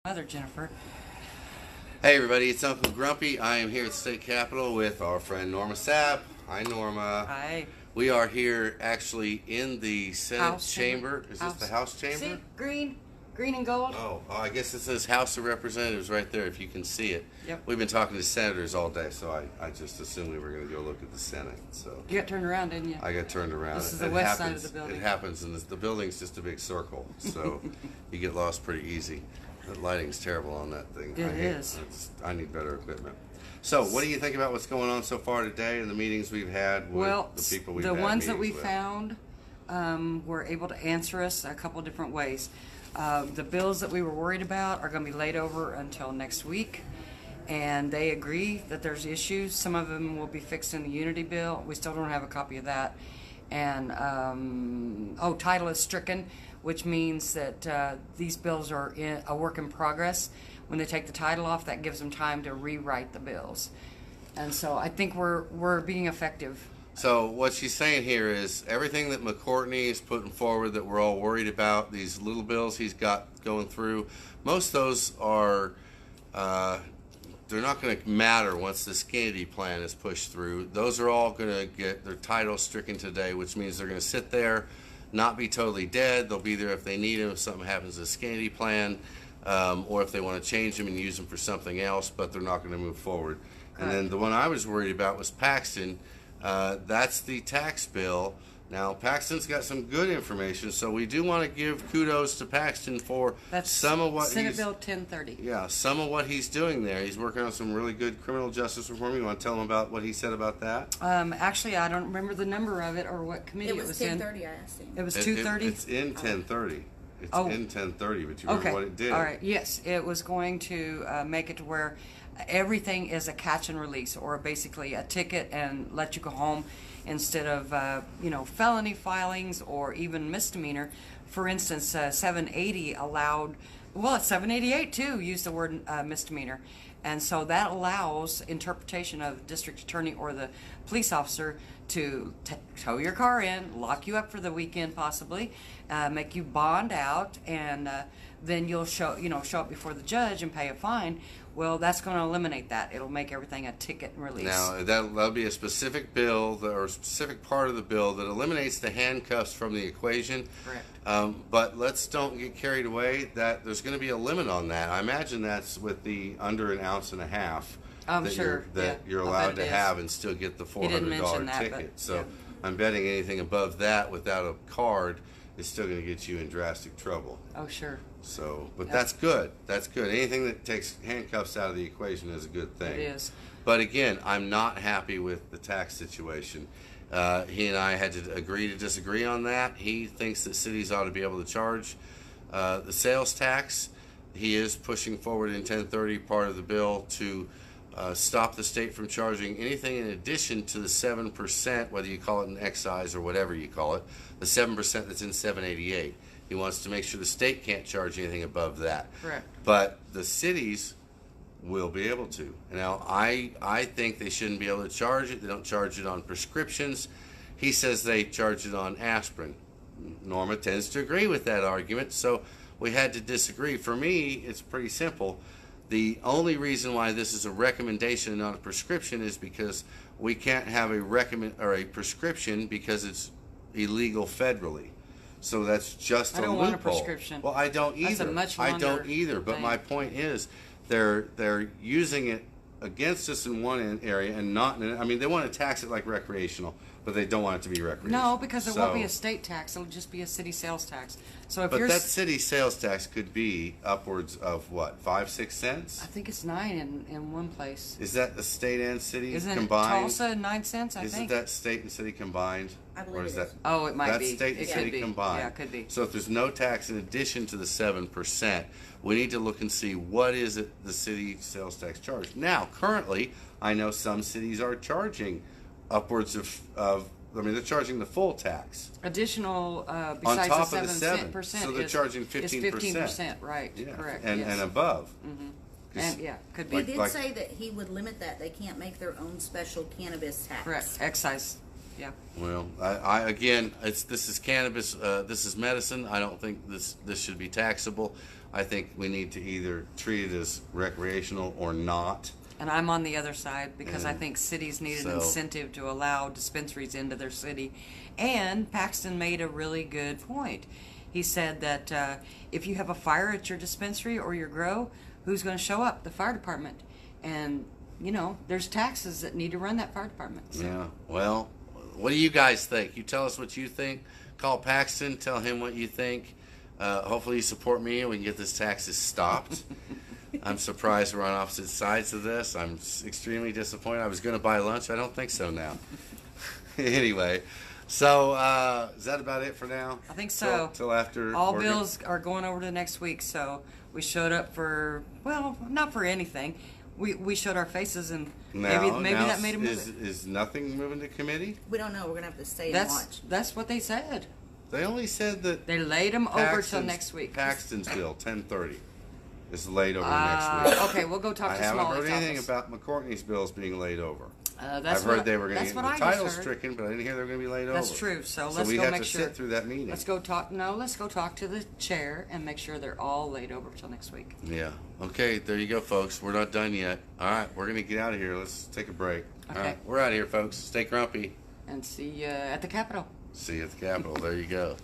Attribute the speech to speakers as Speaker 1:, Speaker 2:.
Speaker 1: Mother Jennifer.
Speaker 2: Hey everybody, it's Uncle Grumpy. I am here at the State Capitol with our friend Norma Sapp. Hi Norma.
Speaker 1: Hi.
Speaker 2: We are here actually in the Senate
Speaker 1: House
Speaker 2: chamber. Is this the House chamber?
Speaker 1: See, green and gold.
Speaker 2: Oh, I guess it says House of Representatives right there if you can see it.
Speaker 1: Yep.
Speaker 2: We've been talking to senators all day, so I just assumed we were going to go look at the Senate. So
Speaker 1: You got turned around, didn't you?
Speaker 2: I got turned around.
Speaker 1: This is the west side of the building.
Speaker 2: It happens, and the building's just a big circle, so you get lost pretty easy. The lighting's terrible on that thing.
Speaker 1: It is.
Speaker 2: I need better equipment. So, what do you think about what's going on so far today and the meetings we've had with the people we've had
Speaker 1: the ones that we
Speaker 2: with?
Speaker 1: found were able to answer us a couple different ways. The bills that we were worried about are going to be laid over until next week, and they agree that there's issues. Some of them will be fixed in the Unity bill. We still don't have a copy of that. And title is stricken, which means that these bills are a work in progress. When they take the title off, that gives them time to rewrite the bills. And so I think we're being effective.
Speaker 2: So what she's saying here is everything that McCourtney is putting forward that we're all worried about, these little bills he's got going through, most of those are, they're not going to matter once this Kennedy plan is pushed through. Those are all going to get their titles stricken today, which means they're going to sit there, not be totally dead. They'll be there if they need them, if something happens to the Kennedy plan, or if they want to change them and use them for something else, but they're not going to move forward. And then the one I was worried about was Paxton. That's the tax bill. Now, Paxton's got some good information, so we do want to give kudos to Paxton for some of what
Speaker 1: Senate Bill 1030.
Speaker 2: Yeah, some of what he's doing there. He's working on some really good criminal justice reform. You want to tell him about what he said about that?
Speaker 1: Actually, I don't remember the number of it or what committee it was in.
Speaker 3: It was 10:30, I asked him.
Speaker 1: It was 2:30?
Speaker 2: It's in 1030. It's
Speaker 1: Oh.
Speaker 2: in 1030, but you remember what it did?
Speaker 1: All right. Yes, it was going to make it to where everything is a catch and release, or basically a ticket and let you go home instead of felony filings or even misdemeanor. For instance, 780 allowed. Well, 788 too used the word misdemeanor, and so that allows interpretation of the district attorney or the police officer to tow your car in, lock you up for the weekend possibly, make you bond out, and then you'll show up before the judge and pay a fine. Well, that's going to eliminate that. It'll make everything a ticket and release.
Speaker 2: Now, that'll be a specific bill or a specific part of the bill that eliminates the handcuffs from the equation.
Speaker 1: Correct.
Speaker 2: But let's don't get carried away that there's going to be a limit on that. I imagine that's with the under an ounce and a half.
Speaker 1: I'm sure.
Speaker 2: You're allowed to have and still get the $400 ticket. So I'm betting anything above that without a card is still going to get you in drastic trouble.
Speaker 1: Oh, sure.
Speaker 2: So, but that's good. That's good. Anything that takes handcuffs out of the equation is a good thing.
Speaker 1: It is.
Speaker 2: But again, I'm not happy with the tax situation. He and I had to agree to disagree on that. He thinks that cities ought to be able to charge the sales tax. He is pushing forward in 1030 part of the bill to stop the state from charging anything in addition to the 7%, whether you call it an excise or whatever you call it, the 7% that's in 788. He wants to make sure the state can't charge anything above that.
Speaker 1: Correct.
Speaker 2: But the cities will be able to. Now, I think they shouldn't be able to charge it. They don't charge it on prescriptions. He says they charge it on aspirin. Norma tends to agree with that argument, so we had to disagree. For me, it's pretty simple. The only reason why this is a recommendation and not a prescription is because we can't have a prescription because it's illegal federally. So that's just a loophole.
Speaker 1: I don't want a prescription.
Speaker 2: Well, I don't either.
Speaker 1: That's a much
Speaker 2: I
Speaker 1: longer
Speaker 2: don't either. But
Speaker 1: thing.
Speaker 2: my point is, they're using it against us in one area and not in. I mean, they want to tax it like recreational, but they don't want it to be recreational.
Speaker 1: No, because it won't be a state tax. It'll just be a city sales tax. So if
Speaker 2: But
Speaker 1: you're
Speaker 2: that city sales tax could be upwards of what, 5-6 cents?
Speaker 1: I think it's 9 in one place.
Speaker 2: Is that the state and city
Speaker 1: Isn't
Speaker 2: combined?
Speaker 1: it Tulsa 9 cents? I
Speaker 2: Isn't
Speaker 1: think.
Speaker 2: that state and city combined?
Speaker 3: I believe
Speaker 2: or is
Speaker 3: it
Speaker 2: that
Speaker 3: is.
Speaker 1: Oh, it might
Speaker 2: that's
Speaker 1: be.
Speaker 2: state and
Speaker 1: It
Speaker 2: city
Speaker 1: could be.
Speaker 2: combined.
Speaker 1: Yeah, it could be.
Speaker 2: So if there's no tax in addition to the 7%, we need to look and see what is it the city sales tax charge. Now, currently, I know some cities are charging upwards of they're charging the full tax.
Speaker 1: Additional,
Speaker 2: On
Speaker 1: besides
Speaker 2: top
Speaker 1: the
Speaker 2: of the
Speaker 1: 7%,
Speaker 2: 7%. So they're charging 15%.
Speaker 1: It's 15%, right?
Speaker 2: Yeah.
Speaker 1: Correct.
Speaker 2: And
Speaker 1: yes.
Speaker 2: above.
Speaker 1: And yeah, could be.
Speaker 3: He did say that he would limit that. They can't make their own special cannabis tax.
Speaker 1: Correct. Excise. Yeah.
Speaker 2: Well, I again, this is cannabis. This is medicine. I don't think this should be taxable. I think we need to either treat it as recreational or not.
Speaker 1: And I'm on the other side because I
Speaker 2: And
Speaker 1: think cities need
Speaker 2: so-
Speaker 1: an incentive to allow dispensaries into their city. And Paxton made a really good point. He said that if you have a fire at your dispensary or your grow, who's going to show up? The fire department. And, you know, there's taxes that need to run that fire department. So.
Speaker 2: Yeah. Well, what do you guys think? You tell us what you think. Call Paxton. Tell him what you think. Hopefully you support me and we can get this taxes stopped. I'm surprised we're on opposite sides of this. I'm extremely disappointed. I was going to buy lunch. I don't think so now. Anyway, so is that about it for now?
Speaker 1: I think so.
Speaker 2: Till after
Speaker 1: All
Speaker 2: Oregon?
Speaker 1: bills are going over to next week, so we showed up for, well, not for anything. We showed our faces, and maybe
Speaker 2: Now
Speaker 1: that made them move it.
Speaker 2: is nothing moving to committee?
Speaker 3: We don't know. We're gonna have to stay and watch.
Speaker 1: That's what they said.
Speaker 2: They only said that
Speaker 1: They laid them over till
Speaker 2: Paxton's-
Speaker 1: next week.
Speaker 2: Paxton's bill 10:30 is laid over next week.
Speaker 1: Okay, we'll go talk
Speaker 2: I
Speaker 1: to
Speaker 2: haven't
Speaker 1: Smalley's
Speaker 2: heard anything
Speaker 1: office.
Speaker 2: about McCourtney's bills being laid over.
Speaker 1: That's
Speaker 2: I've
Speaker 1: what
Speaker 2: heard they were going to
Speaker 1: that's
Speaker 2: get
Speaker 1: what
Speaker 2: the
Speaker 1: I just
Speaker 2: titles
Speaker 1: heard.
Speaker 2: stricken, but I didn't hear they were going to be laid over.
Speaker 1: That's true. So let's
Speaker 2: we
Speaker 1: go
Speaker 2: have
Speaker 1: make
Speaker 2: to
Speaker 1: sure.
Speaker 2: sit through that meeting.
Speaker 1: Let's go talk. No, let's go talk to the chair and make sure they're all laid over till next week.
Speaker 2: Yeah. Okay, there you go, folks. We're not done yet. All right, we're going to get out of here. Let's take a break. All
Speaker 1: Okay.
Speaker 2: right, we're out of here, folks. Stay grumpy.
Speaker 1: And see you at the Capitol.
Speaker 2: See you at the Capitol. There you go.